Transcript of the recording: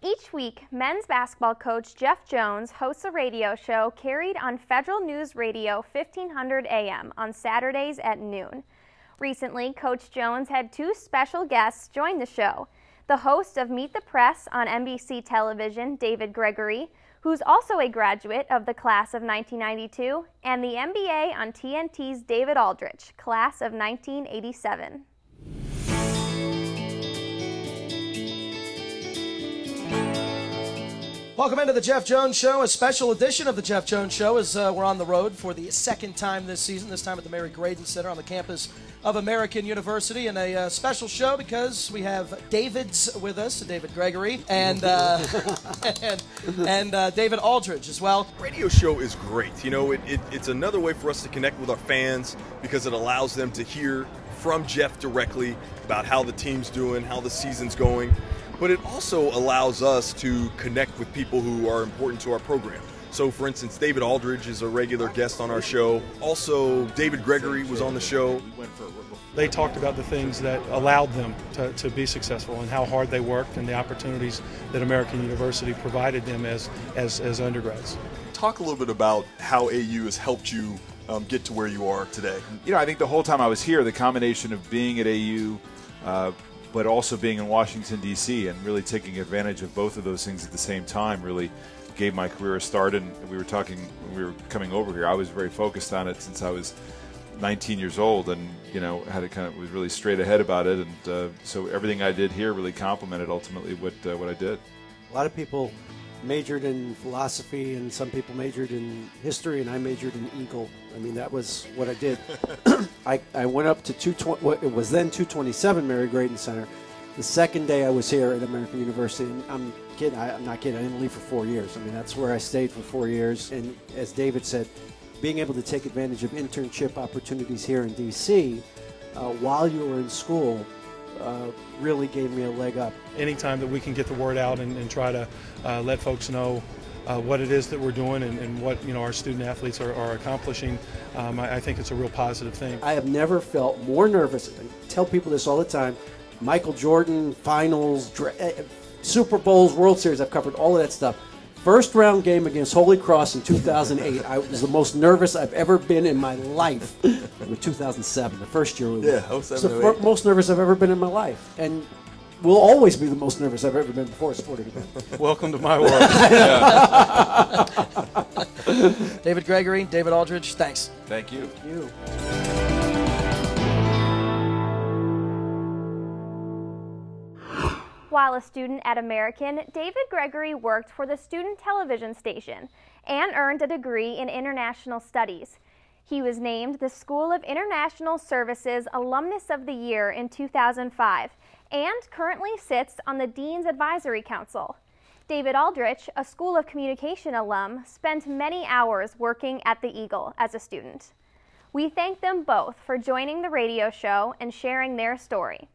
Each week, men's basketball coach Jeff Jones hosts a radio show carried on Federal News Radio 1500 AM on Saturdays at noon. Recently, Coach Jones had two special guests join the show. The host of Meet the Press on NBC television, David Gregory, who's also a graduate of the class of 1992, and the NBA on TNT's David Aldridge, class of 1987. Welcome into the Jeff Jones Show, a special edition of the Jeff Jones Show as we're on the road for the second time this season, this time at the Mary Graydon Center on the campus of American University, and a special show because we have David's with us, David Gregory, and David Aldridge as well. Radio show is great. You know, it's another way for us to connect with our fans because it allows them to hear from Jeff directly about how the team's doing, how the season's going. But it also allows us to connect with people who are important to our program. So, for instance, David Aldridge is a regular guest on our show. Also, David Gregory was on the show. They talked about the things that allowed them to be successful and how hard they worked and the opportunities that American University provided them as undergrads. Talk a little bit about how AU has helped you get to where you are today. You know, I think the whole time I was here, the combination of being at AU, but also being in Washington, D.C., and really taking advantage of both of those things at the same time really gave my career a start. And we were talking, when we were coming over here, I was very focused on it since I was 19 years old, and you know, had it kind of was really straight ahead about it, and so everything I did here really complemented ultimately what I did. A lot of people majored in philosophy, and some people majored in history, and I majored in Eagle. I mean, that was what I did. I went up to it was then 227 Mary Graydon Center. The second day I was here at American University, and I'm not kidding, I didn't leave for 4 years. I mean, that's where I stayed for 4 years, and as David said, being able to take advantage of internship opportunities here in D.C. While you were in school really gave me a leg up. Anytime that we can get the word out and try to let folks know what it is that we're doing and what our student athletes are accomplishing, I think it's a real positive thing. I have never felt more nervous. I tell people this all the time. Michael Jordan, finals, Super Bowls, World Series, I've covered all of that stuff. First round game against Holy Cross in 2008, I was the most nervous I've ever been in my life. With 2007, the first year we won. Yeah, 07, It's the most nervous I've ever been in my life. And will always be the most nervous I've ever been before a sporting event. Welcome to my world. David Gregory, David Aldridge, thanks. Thank you. Thank you. While a student at American, David Gregory worked for the student television station and earned a degree in international studies. He was named the School of International Services Alumnus of the Year in 2005 and currently sits on the Dean's Advisory Council. David Aldrich, a School of Communication alum, spent many hours working at the Eagle as a student. We thank them both for joining the radio show and sharing their story.